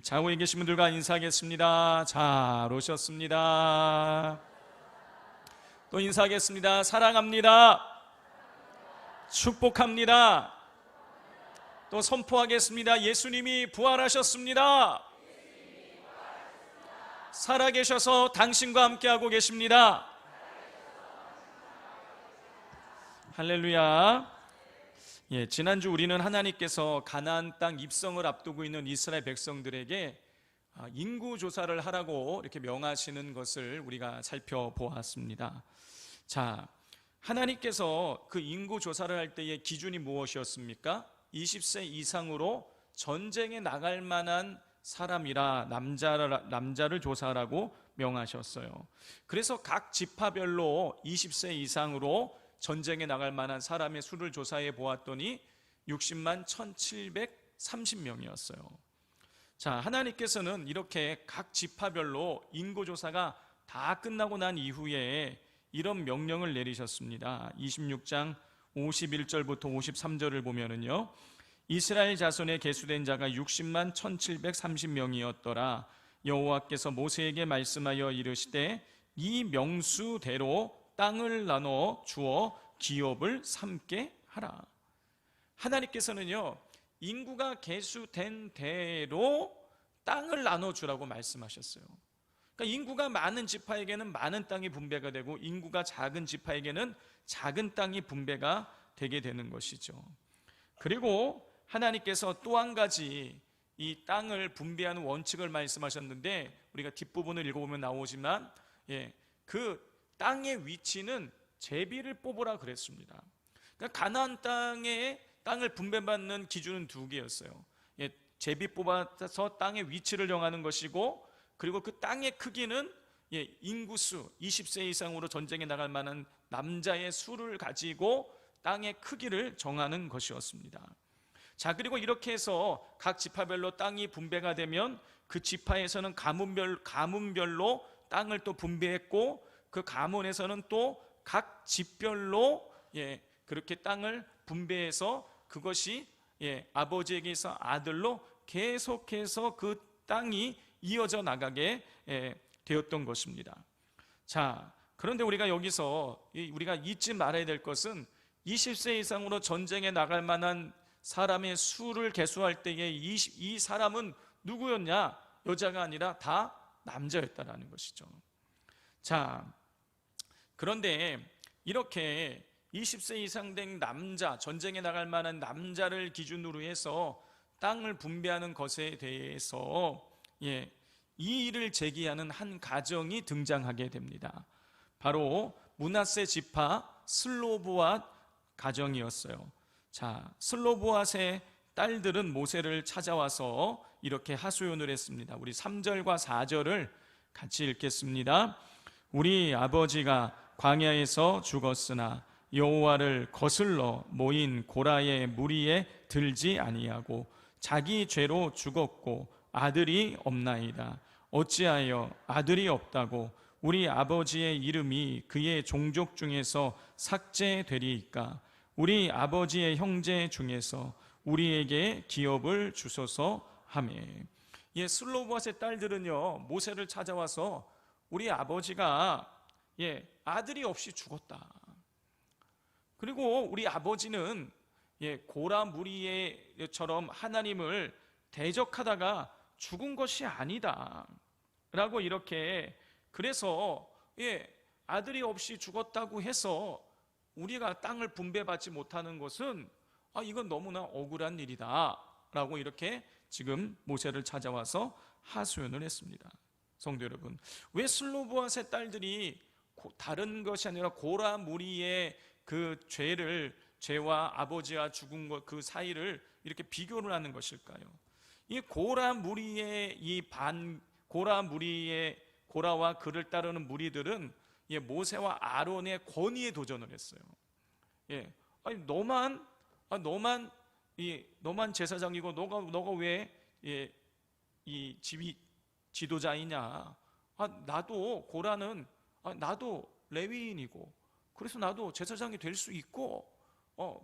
좌우에 계신 분들과 인사하겠습니다. 잘 오셨습니다. 또 인사하겠습니다. 사랑합니다. 축복합니다. 또 선포하겠습니다. 예수님이 부활하셨습니다. 살아계셔서 당신과 함께하고 계십니다. 할렐루야. 지난주 우리는 하나님께서 가나안 땅 입성을 앞두고 있는 이스라엘 백성들에게 인구 조사를 하라고 이렇게 명하시는 것을 우리가 살펴보았습니다. 자, 하나님께서 그 인구 조사를 할 때의 기준이 무엇이었습니까? 20세 이상으로 전쟁에 나갈 만한 사람이라 남자를 조사하라고 명하셨어요. 그래서 각 지파별로 20세 이상으로 전쟁에 나갈 만한 사람의 수를 조사해 보았더니 60만 1730명이었어요. 자, 하나님께서는 이렇게 각 지파별로 인구조사가 다 끝나고 난 이후에 이런 명령을 내리셨습니다. 26장 51절부터 53절을 보면은요, 이스라엘 자손에 계수된 자가 60만 1730명이었더라. 여호와께서 모세에게 말씀하여 이르시되 이 명수대로 땅을 나눠 주어 기업을 삼게 하라. 하나님께서는요, 인구가 계수된 대로 땅을 나눠주라고 말씀하셨어요. 그러니까 인구가 많은 지파에게는 많은 땅이 분배가 되고 인구가 작은 지파에게는 작은 땅이 분배가 되게 되는 것이죠. 그리고 하나님께서 또 한 가지 이 땅을 분배하는 원칙을 말씀하셨는데, 우리가 뒷부분을 읽어보면 나오지만 그 땅의 위치는 제비를 뽑으라 그랬습니다. 그러니까 가나안 땅의 땅을 분배받는 기준은 두 개였어요. 제비 뽑아서 땅의 위치를 정하는 것이고, 그리고 그 땅의 크기는 인구수 20세 이상으로 전쟁에 나갈 만한 남자의 수를 가지고 땅의 크기를 정하는 것이었습니다. 자, 그리고 이렇게 해서 각 지파별로 땅이 분배가 되면 그 지파에서는 가문별로 땅을 또 분배했고, 그 가문에서는 또 각 집별로 그렇게 땅을 분배해서 그것이 아버지에게서 아들로 계속해서 그 땅이 이어져 나가게 되었던 것입니다. 자, 그런데 우리가 여기서 우리가 잊지 말아야 될 것은 20세 이상으로 전쟁에 나갈 만한 사람의 수를 계수할 때에 이 사람은 누구였냐? 여자가 아니라 다 남자였다라는 것이죠. 자, 그런데 이렇게 20세 이상 된 남자, 전쟁에 나갈 만한 남자를 기준으로 해서 땅을 분배하는 것에 대해서 이 일을 제기하는 한 가정이 등장하게 됩니다. 바로 므낫세 지파 슬로보앗 가정이었어요. 자, 슬로보앗의 딸들은 모세를 찾아와서 이렇게 하소연을 했습니다. 우리 3절과 4절을 같이 읽겠습니다. 우리 아버지가 광야에서 죽었으나 여호와를 거슬러 모인 고라의 무리에 들지 아니하고 자기 죄로 죽었고 아들이 없나이다. 어찌하여 아들이 없다고 우리 아버지의 이름이 그의 종족 중에서 삭제되리이까? 우리 아버지의 형제 중에서 우리에게 기업을 주소서 하매. 슬로보앗의 딸들은요, 모세를 찾아와서 우리 아버지가 아들이 없이 죽었다. 그리고 우리 아버지는 고라 무리에처럼 하나님을 대적하다가 죽은 것이 아니다 라고 이렇게, 그래서 아들이 없이 죽었다고 해서 우리가 땅을 분배받지 못하는 것은 이건 너무나 억울한 일이다 라고 이렇게 지금 모세를 찾아와서 하소연을 했습니다. 성도 여러분, 왜 슬로보앗의 딸들이 다른 것이 아니라 고라 무리의 그 죄와 아버지와 죽은 것 그 사이를 이렇게 비교를 하는 것일까요? 이 고라 무리의 고라와 그를 따르는 무리들은 모세와 아론의 권위에 도전을 했어요. 아니 너만 제사장이고 너가 왜 이 지도자이냐? 나도 고라는 나도 레위인이고 그래서 나도 제사장이 될 수 있고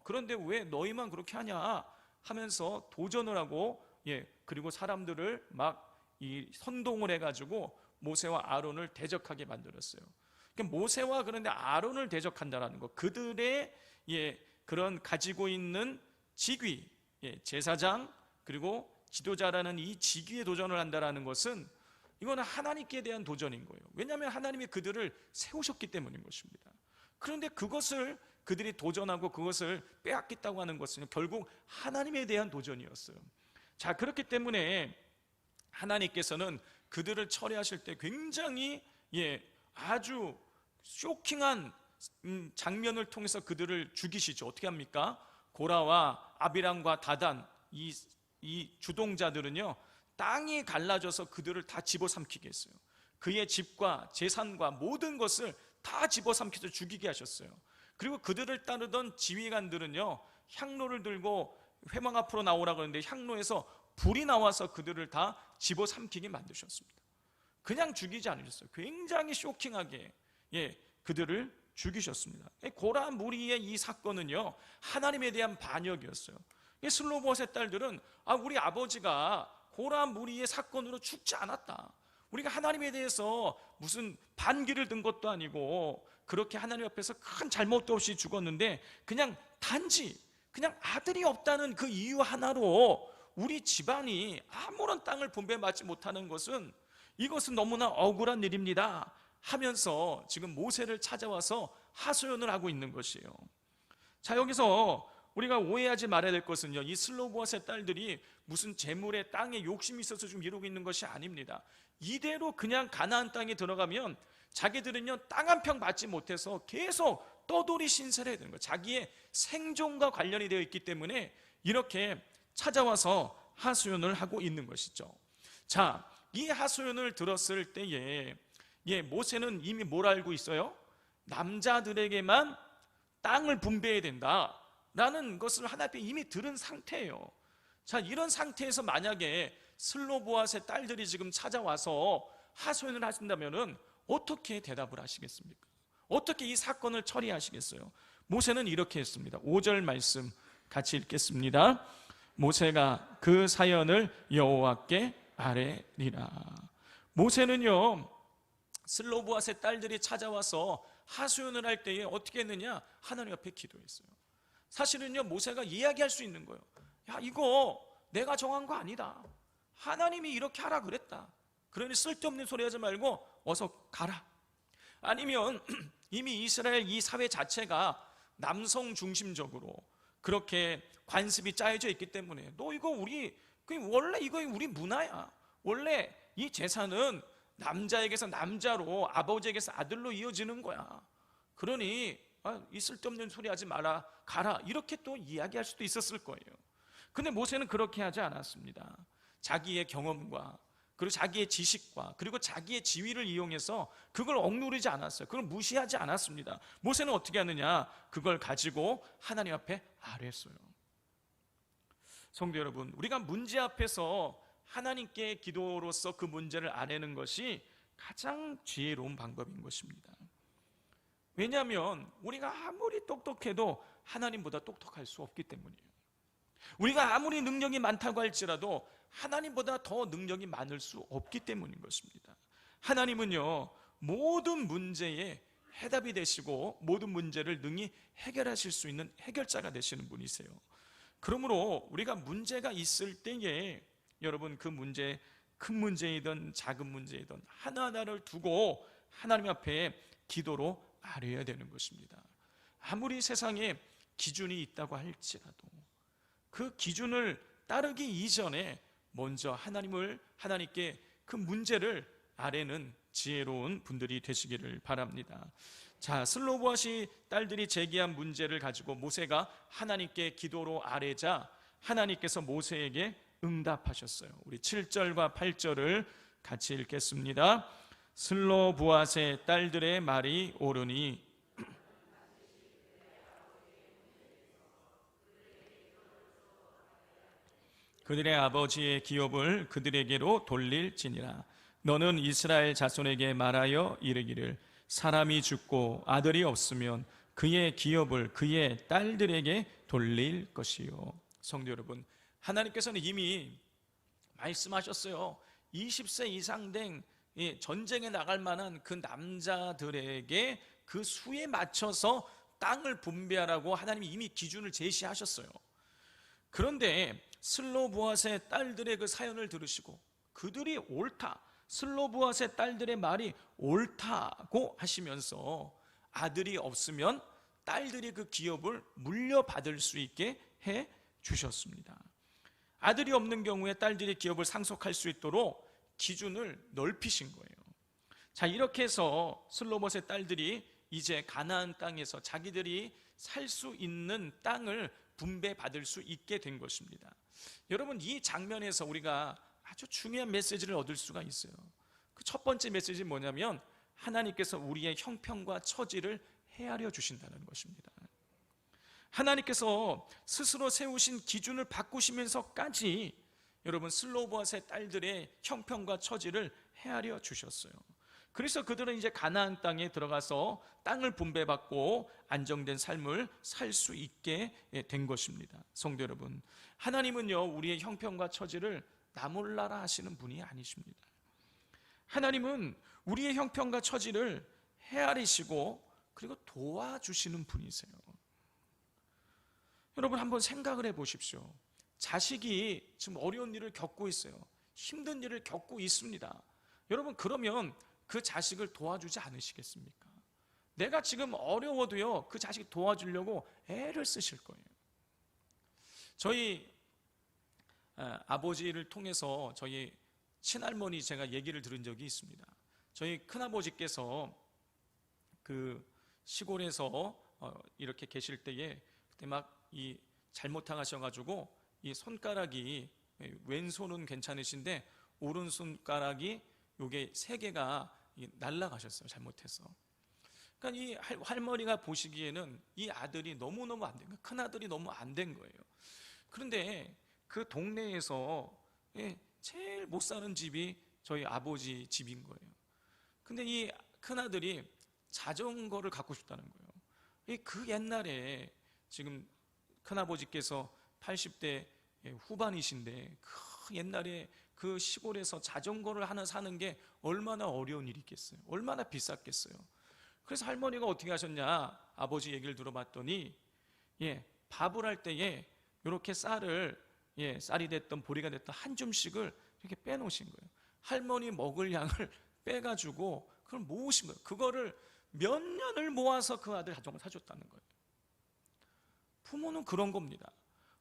그런데 왜 너희만 그렇게 하냐 하면서 도전을 하고 그리고 사람들을 막 이 선동을 해가지고 모세와 아론을 대적하게 만들었어요. 그러니까 모세와 그런데 아론을 대적한다라는 것, 그들의 그런 가지고 있는 직위, 제사장 그리고 지도자라는 이 직위에 도전을 한다라는 것은 이거는 하나님께 대한 도전인 거예요. 왜냐하면 하나님이 그들을 세우셨기 때문인 것입니다. 그런데 그것을 그들이 도전하고 그것을 빼앗겠다고 하는 것은 결국 하나님에 대한 도전이었어요. 자, 그렇기 때문에 하나님께서는 그들을 처리하실 때 굉장히 아주 쇼킹한 장면을 통해서 그들을 죽이시죠. 어떻게 합니까? 고라와 아비람과 다단 이 주동자들은요, 땅이 갈라져서 그들을 다 집어삼키게 했어요. 그의 집과 재산과 모든 것을 다 집어삼켜서 죽이게 하셨어요. 그리고 그들을 따르던 지휘관들은요, 향로를 들고 회막 앞으로 나오라 그러는데 향로에서 불이 나와서 그들을 다 집어삼키게 만드셨습니다. 그냥 죽이지 않으셨어요. 굉장히 쇼킹하게 그들을 죽이셨습니다. 고라 무리의 이 사건은요, 하나님에 대한 반역이었어요. 슬로봇의 딸들은 우리 아버지가 고라 무리의 사건으로 죽지 않았다, 우리가 하나님에 대해서 무슨 반기를 든 것도 아니고 그렇게 하나님 앞에서 큰 잘못도 없이 죽었는데 그냥 단지 그냥 아들이 없다는 그 이유 하나로 우리 집안이 아무런 땅을 분배받지 못하는 것은 이것은 너무나 억울한 일입니다 하면서 지금 모세를 찾아와서 하소연을 하고 있는 것이에요. 자, 여기서 우리가 오해하지 말아야 될 것은요, 이 슬로보아스의 딸들이 무슨 재물에 땅에 욕심이 있어서 좀 이러고 있는 것이 아닙니다. 이대로 그냥 가나안 땅에 들어가면 자기들은요, 땅 한 평 받지 못해서 계속 떠돌이 신세를 해야 되는 거예요. 자기의 생존과 관련이 되어 있기 때문에 이렇게 찾아와서 하소연을 하고 있는 것이죠. 자, 이 하소연을 들었을 때에 모세는 이미 뭘 알고 있어요? 남자들에게만 땅을 분배해야 된다 라는 것을 하나님 앞에 이미 들은 상태예요. 자, 이런 상태에서 만약에 슬로보아스의 딸들이 지금 찾아와서 하소연을 하신다면은 어떻게 대답을 하시겠습니까? 어떻게 이 사건을 처리하시겠어요? 모세는 이렇게 했습니다. 5절 말씀 같이 읽겠습니다. 모세가 그 사연을 여호와께 아뢰리라. 모세는요, 슬로보아스의 딸들이 찾아와서 하소연을 할 때에 어떻게 했느냐? 하나님 앞에 기도했어요. 사실은요, 모세가 이야기할 수 있는 거예요. 야, 이거 내가 정한 거 아니다, 하나님이 이렇게 하라 그랬다, 그러니 쓸데없는 소리 하지 말고 어서 가라. 아니면 이미 이스라엘 이 사회 자체가 남성 중심적으로 그렇게 관습이 짜여져 있기 때문에 너 이거 원래 이거 우리 문화야, 원래 이 제사는 남자에게서 남자로 아버지에게서 아들로 이어지는 거야, 그러니 이 쓸데없는 소리 하지 마라, 가라, 이렇게 또 이야기할 수도 있었을 거예요. 근데 모세는 그렇게 하지 않았습니다. 자기의 경험과 그리고 자기의 지식과 그리고 자기의 지위를 이용해서 그걸 억누르지 않았어요. 그걸 무시하지 않았습니다. 모세는 어떻게 하느냐? 그걸 가지고 하나님 앞에 아뢰었어요. 성도 여러분, 우리가 문제 앞에서 하나님께 기도로서 그 문제를 아뢰는 것이 가장 지혜로운 방법인 것입니다. 왜냐하면 우리가 아무리 똑똑해도 하나님보다 똑똑할 수 없기 때문이에요. 우리가 아무리 능력이 많다고 할지라도 하나님보다 더 능력이 많을 수 없기 때문인 것입니다. 하나님은요, 모든 문제에 해답이 되시고 모든 문제를 능히 해결하실 수 있는 해결자가 되시는 분이세요. 그러므로 우리가 문제가 있을 때에 여러분, 그 문제, 큰 문제이든 작은 문제이든 하나하나를 두고 하나님 앞에 기도로 아뢰어야 되는 것입니다. 아무리 세상에 기준이 있다고 할지라도 그 기준을 따르기 이전에 먼저 하나님께 그 문제를 아뢰는 지혜로운 분들이 되시기를 바랍니다. 자, 슬로보아시 딸들이 제기한 문제를 가지고 모세가 하나님께 기도로 아뢰자 하나님께서 모세에게 응답하셨어요. 우리 7절과 8절을 같이 읽겠습니다. 슬로보아스의 딸들의 말이 옳으니 그들의 아버지의 기업을 그들에게로 돌릴지니라. 너는 이스라엘 자손에게 말하여 이르기를 사람이 죽고 아들이 없으면 그의 기업을 그의 딸들에게 돌릴 것이요. 성도 여러분, 하나님께서는 이미 말씀하셨어요. 20세 이상 된 전쟁에 나갈 만한 그 남자들에게 그 수에 맞춰서 땅을 분배하라고 하나님이 이미 기준을 제시하셨어요. 그런데 슬로보앗의 딸들의 그 사연을 들으시고 그들이 옳다, 슬로보앗의 딸들의 말이 옳다고 하시면서 아들이 없으면 딸들이 그 기업을 물려받을 수 있게 해 주셨습니다. 아들이 없는 경우에 딸들이 기업을 상속할 수 있도록 기준을 넓히신 거예요. 자, 이렇게 해서 슬로봇의 딸들이 이제 가나안 땅에서 자기들이 살 수 있는 땅을 분배받을 수 있게 된 것입니다. 여러분, 이 장면에서 우리가 아주 중요한 메시지를 얻을 수가 있어요. 그 첫 번째 메시지는 뭐냐면 하나님께서 우리의 형편과 처지를 헤아려 주신다는 것입니다. 하나님께서 스스로 세우신 기준을 바꾸시면서까지 여러분 슬로보앗의 딸들의 형편과 처지를 헤아려 주셨어요. 그래서 그들은 이제 가나안 땅에 들어가서 땅을 분배받고 안정된 삶을 살 수 있게 된 것입니다. 성도 여러분, 하나님은요 우리의 형편과 처지를 나 몰라라 하시는 분이 아니십니다. 하나님은 우리의 형편과 처지를 헤아리시고 그리고 도와주시는 분이세요. 여러분, 한번 생각을 해보십시오. 자식이 지금 어려운 일을 겪고 있어요. 힘든 일을 겪고 있습니다. 여러분, 그러면 그 자식을 도와주지 않으시겠습니까? 내가 지금 어려워도요 그 자식 도와주려고 애를 쓰실 거예요. 저희 아버지를 통해서 저희 친할머니 제가 얘기를 들은 적이 있습니다. 저희 큰아버지께서 그 시골에서 이렇게 계실 때에 그때 막 이 잘못하셔가지고 이 손가락이 왼손은 괜찮으신데 오른손가락이 요게 3개가 날아가셨어요. 잘못해서. 그러니까 이 할머니가 보시기에는 이 아들이 너무너무 안 된 거예요. 큰아들이 너무 안 된 거예요. 그런데 그 동네에서 제일 못 사는 집이 저희 아버지 집인 거예요. 근데 이 큰아들이 자전거를 갖고 싶다는 거예요. 그 옛날에 지금 큰아버지께서 80대 후반이신데 그 옛날에 그 시골에서 자전거를 하나 사는 게 얼마나 어려운 일이겠어요. 얼마나 비쌌겠어요. 그래서 할머니가 어떻게 하셨냐, 아버지 얘기를 들어봤더니 밥을 할 때에 이렇게 쌀을 쌀이 됐던 보리가 됐던 한 줌씩을 이렇게 빼놓으신 거예요. 할머니 먹을 양을 빼가지고 그걸 모으신 거예요. 그거를 몇 년을 모아서 그 아들 자전거 사줬다는 거예요. 부모는 그런 겁니다.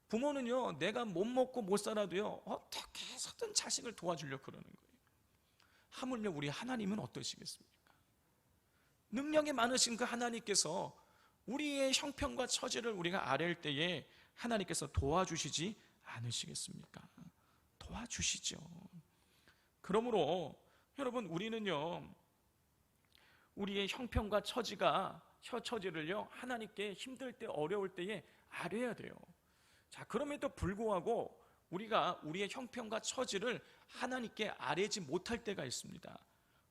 부모는요 내가 못 먹고 못 살아도요 어떻게 해서든 자식을 도와주려고 그러는 거예요. 하물며 우리 하나님은 어떠시겠습니까? 능력이 많으신 그 하나님께서 우리의 형편과 처지를 우리가 아뢰일 때에 하나님께서 도와주시지 않으시겠습니까? 도와주시죠. 그러므로 여러분, 우리는요 우리의 형편과 처지를요 하나님께 힘들 때 어려울 때에 아뢰야 돼요. 자, 그럼에도 불구하고 우리가 우리의 형편과 처지를 하나님께 아뢰지 못할 때가 있습니다.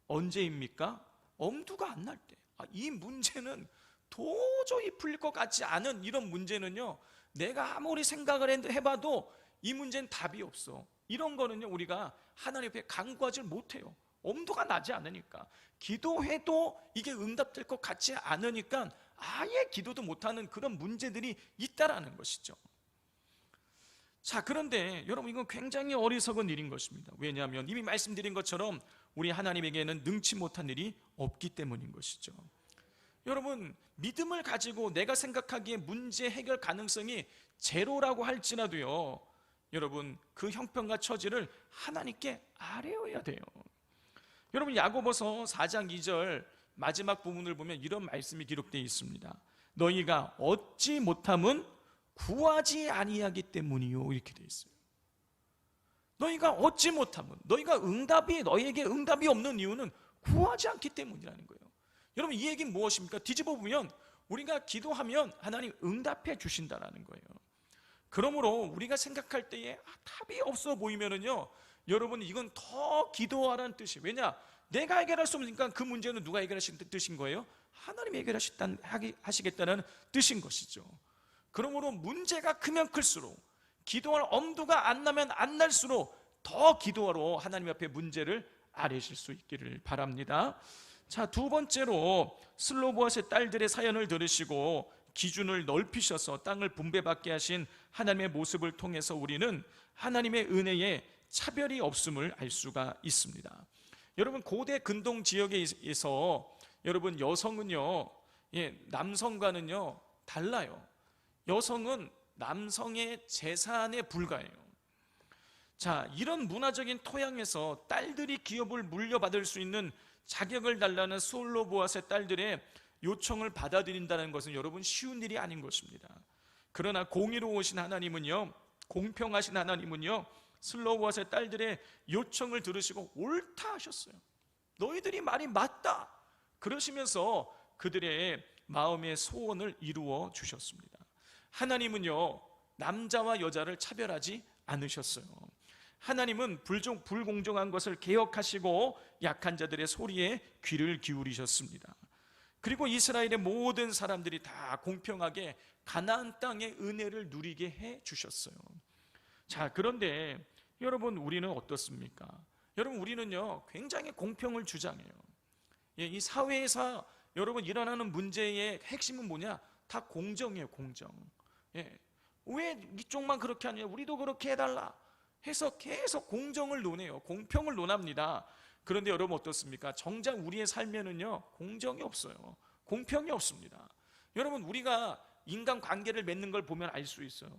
언제입니까? 엄두가 안 날 때. 이 문제는 도저히 풀릴 것 같지 않은 이런 문제는요 내가 아무리 생각을 해봐도 이 문제는 답이 없어. 이런 거는요 우리가 하나님 앞에 간구하지 못해요. 엄두가 나지 않으니까. 기도해도 이게 응답될 것 같지 않으니까 아예 기도도 못하는 그런 문제들이 있다라는 것이죠. 자, 그런데 여러분, 이건 굉장히 어리석은 일인 것입니다. 왜냐하면 이미 말씀드린 것처럼 우리 하나님에게는 능치 못한 일이 없기 때문인 것이죠. 여러분, 믿음을 가지고 내가 생각하기에 문제 해결 가능성이 제로라고 할지라도요 여러분, 그 형편과 처지를 하나님께 아뢰어야 돼요. 여러분, 야고보서 4장 2절 마지막 부분을 보면 이런 말씀이 기록되어 있습니다. 너희가 얻지 못함은 구하지 아니하기 때문이요, 이렇게 되어 있어요. 너희가 얻지 못함은, 너희에게 응답이 없는 이유는 구하지 않기 때문이라는 거예요. 여러분, 이 얘기는 무엇입니까? 뒤집어 보면 우리가 기도하면 하나님 응답해 주신다라는 거예요. 그러므로 우리가 생각할 때에 답이 없어 보이면은요 여러분, 이건 더 기도하라는 뜻이. 왜냐? 내가 해결할 수 없으니까 그 문제는 누가 해결하시는 뜻인 거예요? 하나님이 해결하시겠다는 뜻인 것이죠. 그러므로 문제가 크면 클수록, 기도할 엄두가 안 나면 안 날수록 더 기도하러 하나님 앞에 문제를 아뢰실 수 있기를 바랍니다. 자, 두 번째로 슬로보앗의 딸들의 사연을 들으시고 기준을 넓히셔서 땅을 분배받게 하신 하나님의 모습을 통해서 우리는 하나님의 은혜에 차별이 없음을 알 수가 있습니다. 여러분, 고대 근동 지역에서 여러분 여성은요, 남성과는요 달라요. 여성은 남성의 재산에 불과해요. 자, 이런 문화적인 토양에서 딸들이 기업을 물려받을 수 있는 자격을 달라는 슬로보앗의 딸들의 요청을 받아들인다는 것은 여러분 쉬운 일이 아닌 것입니다. 그러나 공의로우신 하나님은요, 공평하신 하나님은요, 슬로보앗의 딸들의 요청을 들으시고 옳다 하셨어요. 너희들이 말이 맞다 그러시면서 그들의 마음의 소원을 이루어 주셨습니다. 하나님은요, 남자와 여자를 차별하지 않으셨어요. 하나님은 불공정한 것을 개혁하시고 약한 자들의 소리에 귀를 기울이셨습니다. 그리고 이스라엘의 모든 사람들이 다 공평하게 가나안 땅의 은혜를 누리게 해 주셨어요. 자, 그런데 여러분, 우리는 어떻습니까? 여러분, 우리는요 굉장히 공평을 주장해요. 이 사회에서 여러분 일어나는 문제의 핵심은 뭐냐? 다 공정이에요. 공정. 왜 이쪽만 그렇게 하냐? 우리도 그렇게 해달라 해서 계속 공정을 논해요. 공평을 논합니다. 그런데 여러분 어떻습니까? 정작 우리의 삶에는요 공정이 없어요. 공평이 없습니다. 여러분, 우리가 인간관계를 맺는 걸 보면 알 수 있어요.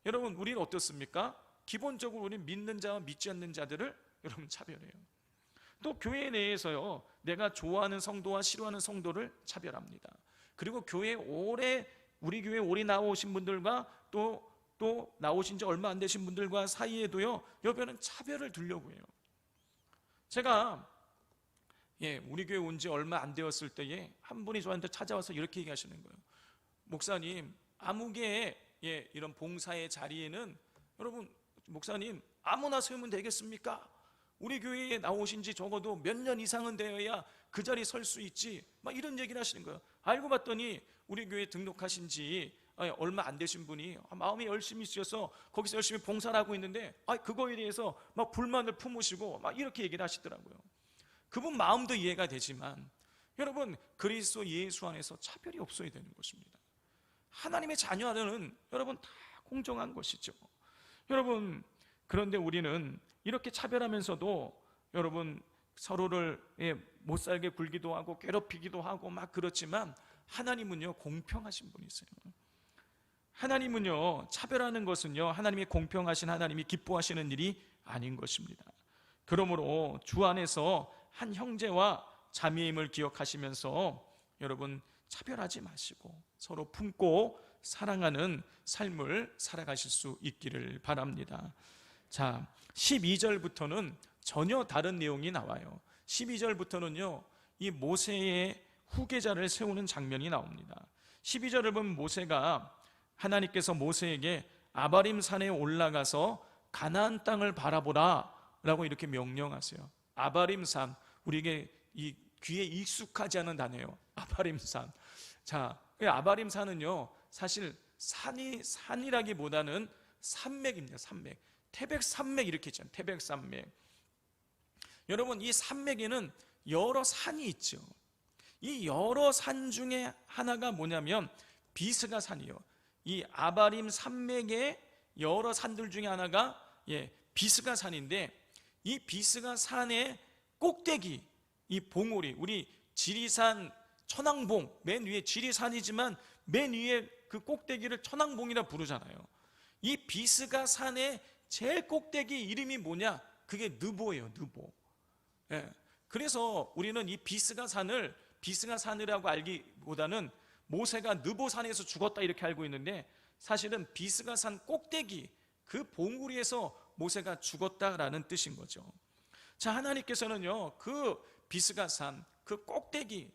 여러분, 우리는 어떻습니까? 기본적으로 우리는 믿는 자와 믿지 않는 자들을 여러분 차별해요. 또 교회 내에서요, 내가 좋아하는 성도와 싫어하는 성도를 차별합니다. 그리고 우리 교회 오래 나오신 분들과 또 나오신 지 얼마 안 되신 분들과 사이에도요, 여러분은 차별을 두려고 해요. 제가 우리 교회 온 지 얼마 안 되었을 때에 한 분이 저한테 찾아와서 이렇게 얘기하시는 거예요. 목사님, 아무개 이런 봉사의 자리에는 여러분, 목사님 아무나 세우면 되겠습니까? 우리 교회에 나오신 지 적어도 몇 년 이상은 되어야 그 자리 설 수 있지, 막 이런 얘기를 하시는 거예요. 알고 봤더니 우리 교회 등록하신 지 얼마 안 되신 분이 마음이 열심히 있어서 거기서 열심히 봉사를 하고 있는데 그거에 대해서 막 불만을 품으시고 막 이렇게 얘기를 하시더라고요. 그분 마음도 이해가 되지만 여러분, 그리스도 예수 안에서 차별이 없어야 되는 것입니다. 하나님의 자녀는 여러분 다 공정한 것이죠. 여러분, 그런데 우리는 이렇게 차별하면서도 여러분 서로를 못 살게 굴기도 하고 괴롭히기도 하고 막 그렇지만 하나님은요 공평하신 분이세요. 하나님은요 차별하는 것은요 하나님의 공평하신 하나님이 기뻐하시는 일이 아닌 것입니다. 그러므로 주 안에서 한 형제와 자매임을 기억하시면서 여러분 차별하지 마시고 서로 품고 사랑하는 삶을 살아가실 수 있기를 바랍니다. 자, 12절부터는 전혀 다른 내용이 나와요. 12절부터는요 이 모세의 후계자를 세우는 장면이 나옵니다. 12절을 보면 모세가 하나님께서 모세에게 아바림 산에 올라가서 가나안 땅을 바라보라 라고 이렇게 명령하세요. 아바림 산, 우리에게 이 귀에 익숙하지 않은 단어예요. 아바림 산. 자, 아바림 산은요 사실 산이라기보다는 산맥입니다. 산맥. 태백 산맥 이렇게 있잖아요. 태백 산맥. 여러분, 이 산맥에는 여러 산이 있죠. 이 여러 산 중에 하나가 뭐냐면 비스가 산이에요. 이 아바림 산맥의 여러 산들 중에 하나가 비스가 산인데, 이 비스가 산의 꼭대기, 이 봉우리, 우리 지리산 천왕봉, 맨 위에 지리산이지만 맨 위에 그 꼭대기를 천왕봉이라 부르잖아요. 이 비스가 산의 제일 꼭대기 이름이 뭐냐? 그게 느보예요. 느보. 그래서 우리는 이 비스가 산이라고 알기보다는 모세가 느보산에서 죽었다 이렇게 알고 있는데, 사실은 비스가 산 꼭대기 그 봉우리에서 모세가 죽었다라는 뜻인 거죠. 자, 하나님께서는요 그 비스가 산 그 꼭대기에서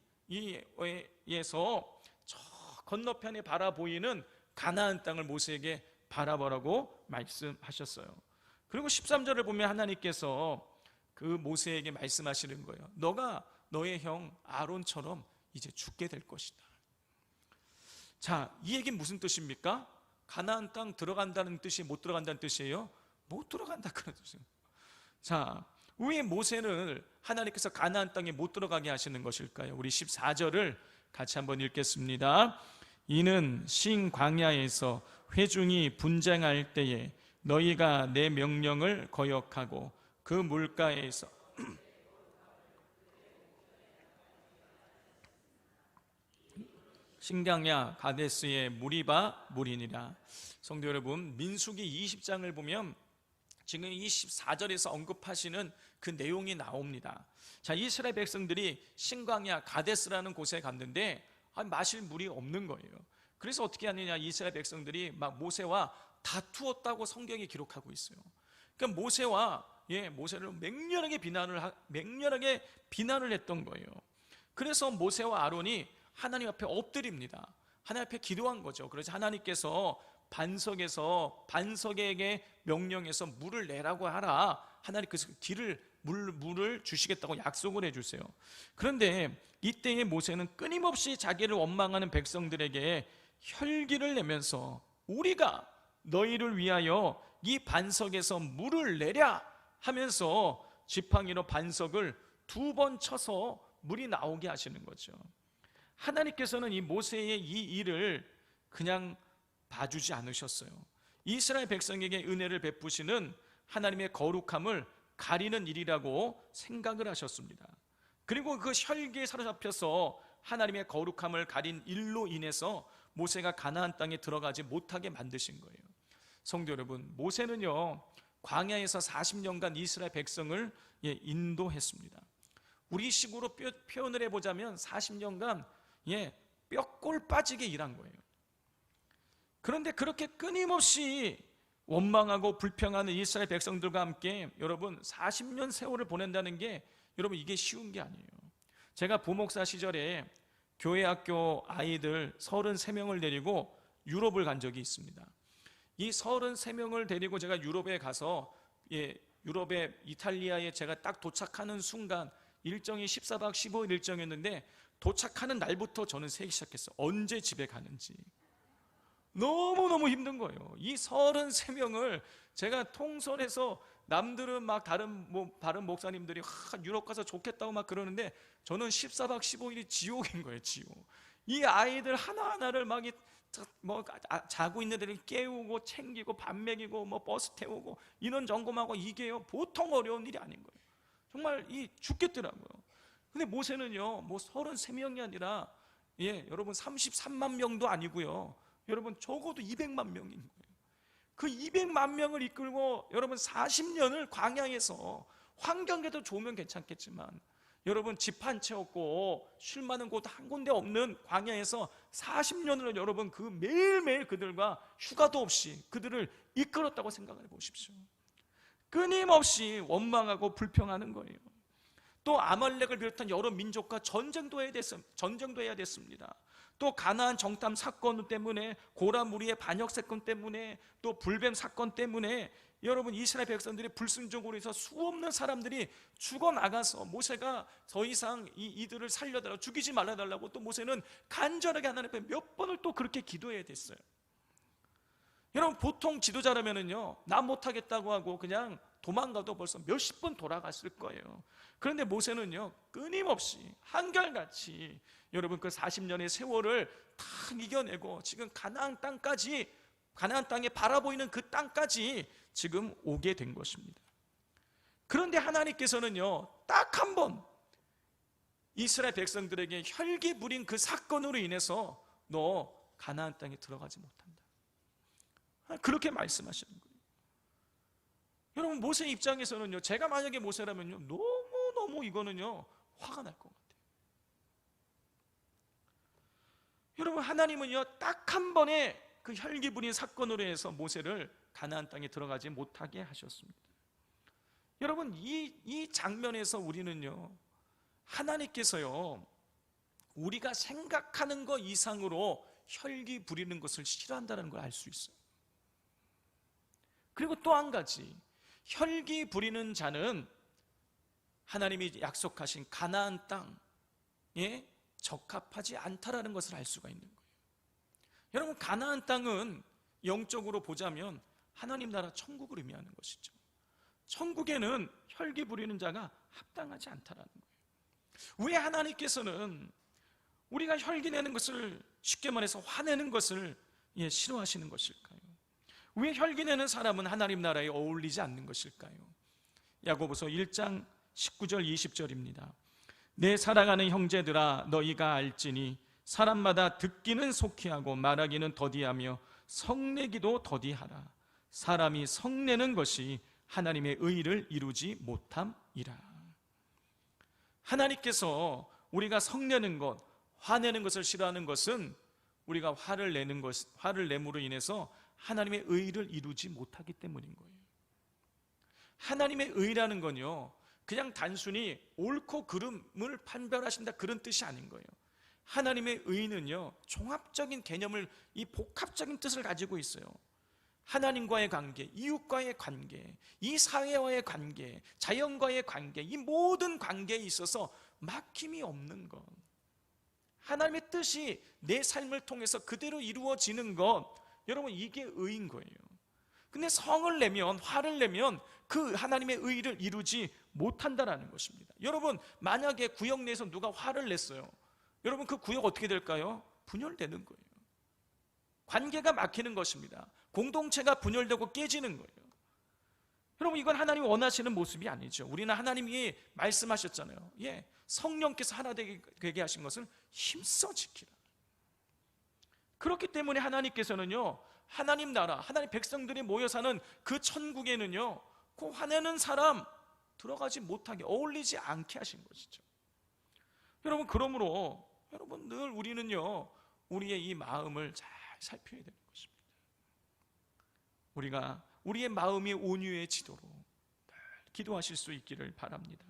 저 건너편에 바라보이는 가나안 땅을 모세에게 바라보라고 말씀하셨어요. 그리고 13절을 보면 하나님께서 그 모세에게 말씀하시는 거예요. 너가 너의 형 아론처럼 이제 죽게 될 것이다. 자, 이 얘기는 무슨 뜻입니까? 가나안 땅 들어간다는 뜻이 못 들어간다는 뜻이에요? 못 들어간다 그런 뜻이에요. 자, 왜 모세를 하나님께서 가나안 땅에 못 들어가게 하시는 것일까요? 우리 14절을 같이 한번 읽겠습니다. 이는 신 광야에서 회중이 분쟁할 때에 너희가 내 명령을 거역하고 그 물가에서 신광야 가데스의 무리바 무리니라. 성도 여러분, 민수기 20장을 보면 지금 24절에서 언급하시는 그 내용이 나옵니다. 자, 이스라엘 백성들이 신광야 가데스라는 곳에 갔는데 마실 물이 없는 거예요. 그래서 어떻게 하느냐, 이스라엘 백성들이 막 모세와 다투었다고 성경이 기록하고 있어요. 그러니까 모세를 맹렬하게 비난을 했던 거예요. 그래서 모세와 아론이 하나님 앞에 엎드립니다. 하나님 앞에 기도한 거죠. 그래서 하나님께서 반석에게 명령해서 물을 내라고 하라. 하나님께서 물을 주시겠다고 약속을 해주세요. 그런데 이때의 모세는 끊임없이 자기를 원망하는 백성들에게 혈기를 내면서 우리가 너희를 위하여 이 반석에서 물을 내랴 하면서 지팡이로 반석을 2번 쳐서 물이 나오게 하시는 거죠. 하나님께서는 이 모세의 이 일을 그냥 봐주지 않으셨어요. 이스라엘 백성에게 은혜를 베푸시는 하나님의 거룩함을 가리는 일이라고 생각을 하셨습니다. 그리고 그 혈기에 사로잡혀서 하나님의 거룩함을 가린 일로 인해서 모세가 가나안 땅에 들어가지 못하게 만드신 거예요. 성도 여러분, 모세는요 광야에서 40년간 이스라엘 백성을 인도했습니다. 우리 식으로 표현을 해보자면 40년간 뼈골 빠지게 일한 거예요. 그런데 그렇게 끊임없이 원망하고 불평하는 이스라엘 백성들과 함께 여러분 40년 세월을 보낸다는 게 여러분 이게 쉬운 게 아니에요. 제가 부목사 시절에 교회 학교 아이들 33명을 데리고 유럽을 간 적이 있습니다. 이 33명을 데리고 제가 유럽에 가서 유럽의 이탈리아에 제가 딱 도착하는 순간 일정이 14박 15일 일정이었는데 도착하는 날부터 저는 세기 시작했어요. 언제 집에 가는지. 너무너무 힘든 거예요. 이 33명을 제가 통솔해서 남들은 막 다른 목사님들이 유럽 가서 좋겠다고 막 그러는데 저는 14박 15일이 지옥인 거예요. 지옥. 이 아이들 하나하나를 막 자고 있는 애들 깨우고 챙기고 밥 먹이고 버스 태우고 인원 점검하고 이게요 보통 어려운 일이 아닌 거예요. 정말 죽겠더라고요. 근데 모세는요 33명이 아니라 여러분 33만 명도 아니고요, 여러분 적어도 200만 명인 거예요. 그 200만 명을 이끌고 여러분 40년을 광야에서, 환경에도 좋으면 괜찮겠지만 여러분 집 한 채 없고 쉴 만한 곳 한 군데 없는 광야에서 40년을 여러분 그 매일매일 그들과 휴가도 없이 그들을 이끌었다고 생각을 해보십시오. 끊임없이 원망하고 불평하는 거예요. 또 아말렉을 비롯한 여러 민족과 전쟁도 해야 됐습니다. 또 가나안 정탐 사건 때문에, 고라 무리의 반역 사건 때문에, 또 불뱀 사건 때문에 여러분 이스라엘 백성들이 불순종으로 해서 수없는 사람들이 죽어나가서 모세가 더 이상 이들을 살려달라고, 죽이지 말아달라고 또 모세는 간절하게 하나님 앞에 몇 번을 또 그렇게 기도해야 됐어요. 여러분 보통 지도자라면은요 나 못하겠다고 하고 그냥 도망가도 벌써 몇십 번 돌아갔을 거예요. 그런데 모세는요 끊임없이 한결같이 여러분 그 40년의 세월을 다 이겨내고 지금 가나안 땅에 바라보이는 그 땅까지 지금 오게 된 것입니다. 그런데 하나님께서는요 딱 한 번 이스라엘 백성들에게 혈기 부린 그 사건으로 인해서 너 가나안 땅에 들어가지 못한다, 그렇게 말씀하시는 거예요. 여러분 모세 입장에서는요, 제가 만약에 모세라면요 너무너무 이거는요 화가 날 것 같아요. 여러분 하나님은요 딱 한 번의 그 혈기 부린 사건으로 해서 모세를 가나안 땅에 들어가지 못하게 하셨습니다. 여러분 이 장면에서 우리는요 하나님께서요 우리가 생각하는 것 이상으로 혈기 부리는 것을 싫어한다는 걸 알 수 있어요. 그리고 또 한 가지, 혈기 부리는 자는 하나님이 약속하신 가나안 땅에 적합하지 않다라는 것을 알 수가 있는 거예요. 여러분 가나안 땅은 영적으로 보자면 하나님 나라 천국을 의미하는 것이죠. 천국에는 혈기 부리는 자가 합당하지 않다라는 거예요. 왜 하나님께서는 우리가 혈기 내는 것을, 쉽게 말해서 화내는 것을 싫어하시는 것일까요? 왜 혈기 내는 사람은 하나님 나라에 어울리지 않는 것일까요? 야고보서 1장 19절 20절입니다. 내 사랑하는 형제들아, 너희가 알지니 사람마다 듣기는 속히 하고 말하기는 더디하며 성내기도 더디하라. 사람이 성내는 것이 하나님의 의를 이루지 못함이라. 하나님께서 우리가 성내는 것, 화내는 것을 싫어하는 것은 우리가 화를 내므로 인해서 하나님의 의를 이루지 못하기 때문인 거예요. 하나님의 의라는 건요, 그냥 단순히 옳고 그름을 판별하신다 그런 뜻이 아닌 거예요. 하나님의 의는요, 종합적인 개념을, 이 복합적인 뜻을 가지고 있어요. 하나님과의 관계, 이웃과의 관계, 이 사회와의 관계, 자연과의 관계, 이 모든 관계에 있어서 막힘이 없는 것, 하나님의 뜻이 내 삶을 통해서 그대로 이루어지는 것, 여러분 이게 의인 거예요. 근데 성을 내면, 화를 내면 그 하나님의 의를 이루지 못한다라는 것입니다. 여러분, 만약에 구역 내에서 누가 화를 냈어요, 여러분 그 구역 어떻게 될까요? 분열되는 거예요. 관계가 막히는 것입니다. 공동체가 분열되고 깨지는 거예요. 여러분, 이건 하나님이 원하시는 모습이 아니죠. 우리는 하나님이 말씀하셨잖아요. 성령께서 하나 되게 하신 것을 힘써 지키라. 그렇기 때문에 하나님께서는요, 하나님 나라, 하나님 백성들이 모여 사는 그 천국에는요, 그 화내는 사람 들어가지 못하게, 어울리지 않게 하신 것이죠. 여러분, 그러므로 여러분 늘 우리는요, 우리의 이 마음을 잘 살펴야 되는 것입니다. 우리가 우리의 마음이 온유해지도록 늘 기도하실 수 있기를 바랍니다.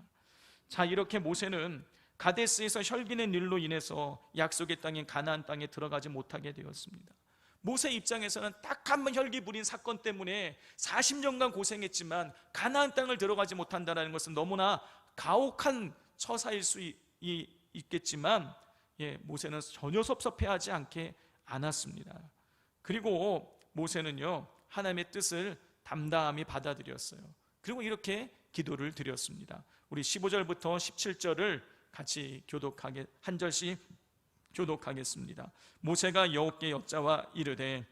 자, 이렇게 모세는 가데스에서 혈기낸 일로 인해서 약속의 땅인 가나안 땅에 들어가지 못하게 되었습니다. 모세 입장에서는 딱 한 번 혈기 부린 사건 때문에 40년간 고생했지만 가나안 땅을 들어가지 못한다는 것은 너무나 가혹한 처사일 수 있겠지만, 모세는 전혀 섭섭해하지 않았습니다. 그리고 모세는요, 하나님의 뜻을 담담히 받아들였어요. 그리고 이렇게 기도를 드렸습니다. 우리 15절부터 17절을 같이 한 절씩 교독하겠습니다. 모세가 여호와께 여짜와 이르되,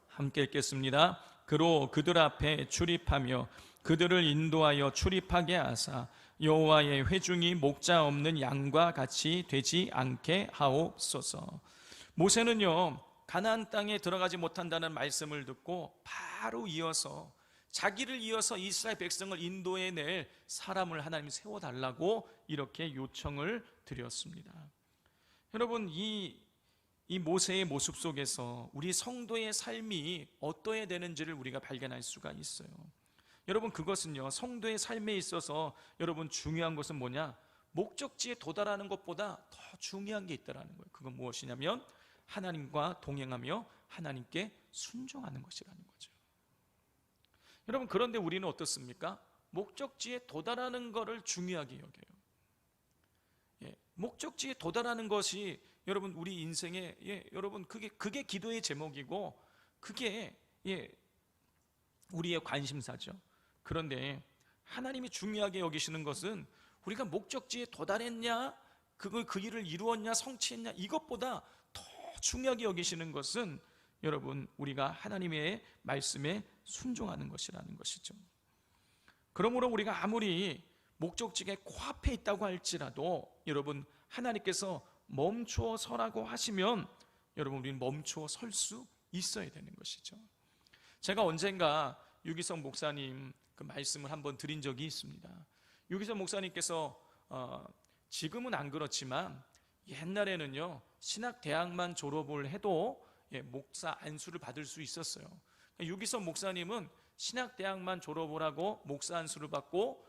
함께 읽겠습니다. 그로 그들 앞에 출입하며 그들을 인도하여 출입하게 하사 여호와의 회중이 목자 없는 양과 같이 되지 않게 하옵소서. 모세는요, 가나안 땅에 들어가지 못한다는 말씀을 듣고 바로 자기를 이어서 이스라엘 백성을 인도해낼 사람을 하나님이 세워달라고 이렇게 요청을 드렸습니다. 여러분, 이 모세의 모습 속에서 우리 성도의 삶이 어떠해야 되는지를 우리가 발견할 수가 있어요. 여러분, 그것은요, 성도의 삶에 있어서 여러분 중요한 것은 뭐냐? 목적지에 도달하는 것보다 더 중요한 게 있다는 거예요. 그건 무엇이냐면 하나님과 동행하며 하나님께 순종하는 것이라는 거죠. 여러분, 그런데 우리는 어떻습니까? 목적지에 도달하는 것을 중요하게 여겨요. 목적지에 도달하는 것이 여러분 우리 인생에 여러분 그게 기도의 제목이고 그게 우리의 관심사죠. 그런데 하나님이 중요하게 여기시는 것은 우리가 목적지에 도달했냐, 그 일을 이루었냐, 성취했냐, 이것보다 더 중요하게 여기시는 것은 여러분 우리가 하나님의 말씀에 순종하는 것이라는 것이죠. 그러므로 우리가 아무리 목적지에 코앞에 있다고 할지라도 여러분 하나님께서 멈추어 서라고 하시면 여러분 우리는 멈추어 설 수 있어야 되는 것이죠. 제가 언젠가 유기성 목사님 그 말씀을 한번 드린 적이 있습니다. 유기성 목사님께서 지금은 안 그렇지만 옛날에는요, 신학대학만 졸업을 해도 목사 안수를 받을 수 있었어요. 유기성 목사님은 신학대학만 졸업을 하고 목사 안수를 받고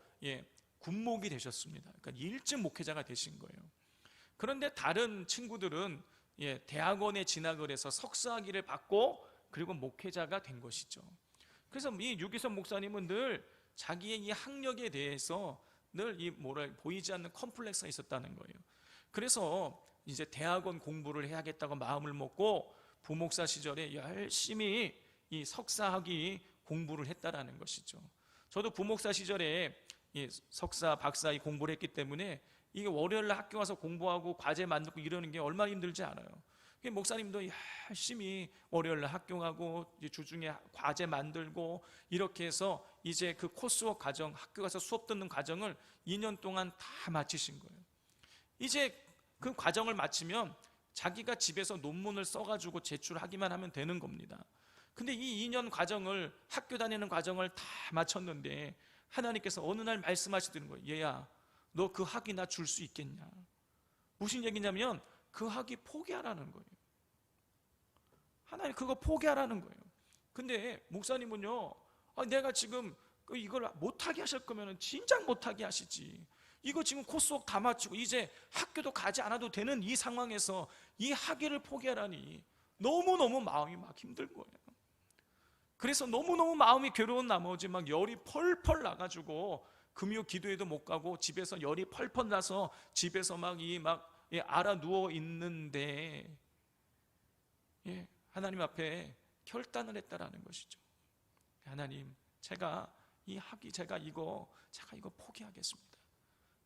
군목이 되셨습니다. 그러니까 일찍 목회자가 되신 거예요. 그런데 다른 친구들은 대학원에 진학을 해서 석사학위를 받고 그리고 목회자가 된 것이죠. 그래서 이 유기성 목사님은 늘 자기의 이 학력에 대해서 늘 보이지 않는 컴플렉스가 있었다는 거예요. 그래서 이제 대학원 공부를 해야겠다고 마음을 먹고 부목사 시절에 열심히 이 석사학위 공부를 했다라는 것이죠. 저도 부목사 시절에 이 석사, 박사 이 공부를 했기 때문에 이게 월요일 날 학교 와서 공부하고 과제 만들고 이러는 게 얼마나 힘들지 않아요. 목사님도 열심히 월요일 날 학교 가고 주중에 과제 만들고 이렇게 해서 이제 그 코스웍 과정, 학교 가서 수업 듣는 과정을 2년 동안 다 마치신 거예요. 이제 그 과정을 마치면 자기가 집에서 논문을 써가지고 제출하기만 하면 되는 겁니다. 근데 이 2년 과정을, 학교 다니는 과정을 다 마쳤는데 하나님께서 어느 날 말씀하시는 거예요. 얘야, 너 그 학위 나 줄 수 있겠냐? 무슨 얘기냐면 그 학위 포기하라는 거예요. 하나님 그거 포기하라는 거예요. 근데 목사님은요, 내가 지금 이걸 못하게 하실 거면 진작 못하게 하시지. 이거 지금 코스웍 다 마치고 이제 학교도 가지 않아도 되는 이 상황에서 이 학위를 포기하라니 너무너무 마음이 막 힘든 거예요. 그래서 너무너무 마음이 괴로운 나머지 막 열이 펄펄 나가지고 금요 기도회도 못 가고 집에서 열이 펄펄 나서 집에서 막 알아 누워 있는데 하나님 앞에 결단을 했다라는 것이죠. 하나님, 제가 이거 포기하겠습니다.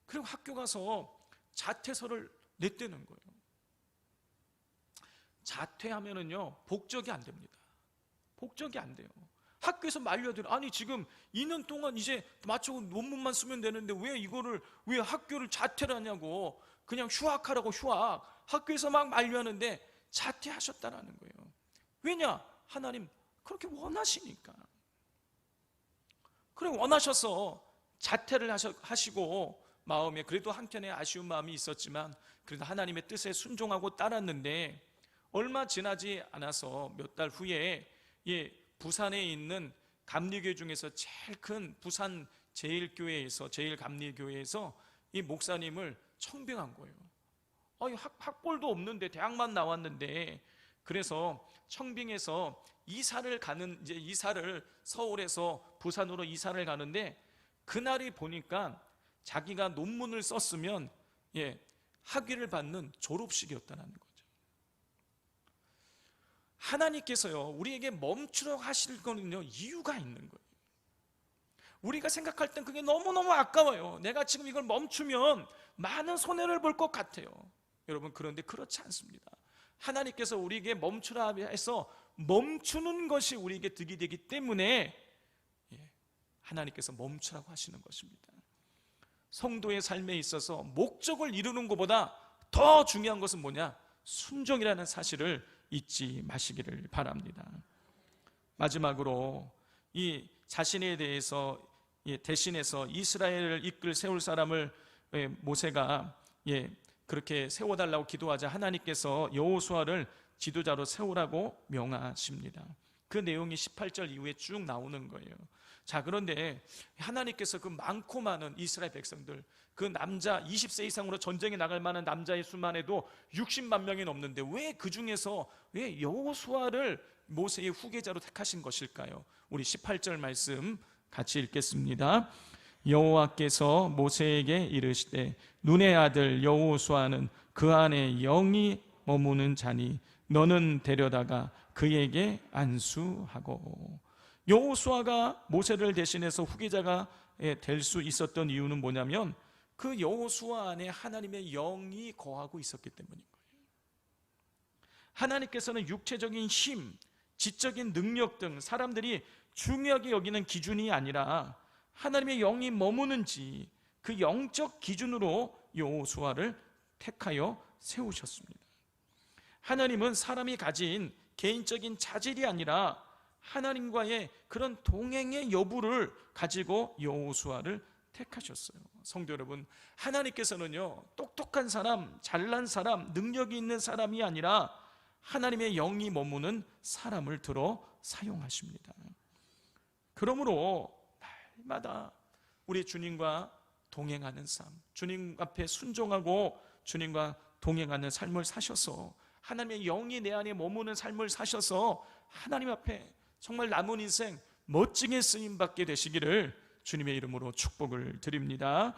그리고 학교 가서 자퇴서를 냈다는 거예요. 자퇴하면은요 복적이 안 됩니다. 복적이 안 돼요. 학교에서 말려들어. 아니 지금 2년 동안 이제 마치고 논문만 쓰면 되는데 왜 학교를 자퇴를 하냐고. 그냥 휴학하라고 휴학. 학교에서 막 만류하는데 자퇴하셨다라는 거예요. 왜냐? 하나님 그렇게 원하시니까. 그래 원하셔서 자퇴를 하시고 마음에 그래도 한켠에 아쉬운 마음이 있었지만 그래도 하나님의 뜻에 순종하고 따랐는데 얼마 지나지 않아서 몇 달 후에 부산에 있는 감리교회 중에서 제일 큰 부산 제일감리교회에서 이 목사님을 청빙한 거예요. 학벌도 없는데 대학만 나왔는데 그래서 청빙해서 이사를 서울에서 부산으로 이사를 가는데 그날이 보니까 자기가 논문을 썼으면 학위를 받는 졸업식이었다는 거죠. 하나님께서요 우리에게 멈추라고 하실 거는요 이유가 있는 거예요. 우리가 생각할 땐 그게 너무너무 아까워요. 내가 지금 이걸 멈추면 많은 손해를 볼 것 같아요. 여러분 그런데 그렇지 않습니다. 하나님께서 우리에게 멈추라 해서 멈추는 것이 우리에게 득이 되기 때문에 하나님께서 멈추라고 하시는 것입니다. 성도의 삶에 있어서 목적을 이루는 것보다 더 중요한 것은 뭐냐? 순종이라는 사실을 잊지 마시기를 바랍니다. 마지막으로 이 자신에 대해서 대신해서 이스라엘을 이끌 세울 사람을 모세가 그렇게 세워달라고 기도하자 하나님께서 여호수아를 지도자로 세우라고 명하십니다. 그 내용이 18절 이후에 쭉 나오는 거예요. 자, 그런데 하나님께서 그 많고 많은 이스라엘 백성들, 그 남자 20세 이상으로 전쟁에 나갈 만한 남자의 수만 해도 60만 명이 넘는데 왜 그 중에서 왜 여호수아를 모세의 후계자로 택하신 것일까요? 우리 18절 말씀 같이 읽겠습니다. 여호와께서 모세에게 이르시되 눈의 아들 여호수아는 그 안에 영이 머무는 자니 너는 데려다가 그에게 안수하고. 여호수아가 모세를 대신해서 후계자가 될 수 있었던 이유는 뭐냐면 그 여호수아 안에 하나님의 영이 거하고 있었기 때문인 거예요. 하나님께서는 육체적인 힘, 지적인 능력 등 사람들이 중요하게 여기는 기준이 아니라 하나님의 영이 머무는지 그 영적 기준으로 여호수아를 택하여 세우셨습니다. 하나님은 사람이 가진 개인적인 자질이 아니라 하나님과의 그런 동행의 여부를 가지고 여호수아를 택하셨어요. 성도 여러분, 하나님께서는요 똑똑한 사람, 잘난 사람, 능력이 있는 사람이 아니라 하나님의 영이 머무는 사람을 들어 사용하십니다. 그러므로 날마다 우리 주님과 동행하는 삶, 주님 앞에 순종하고 주님과 동행하는 삶을 사셔서 하나님의 영이 내 안에 머무는 삶을 사셔서 하나님 앞에 정말 남은 인생 멋지게 쓰임받게 되시기를 주님의 이름으로 축복을 드립니다.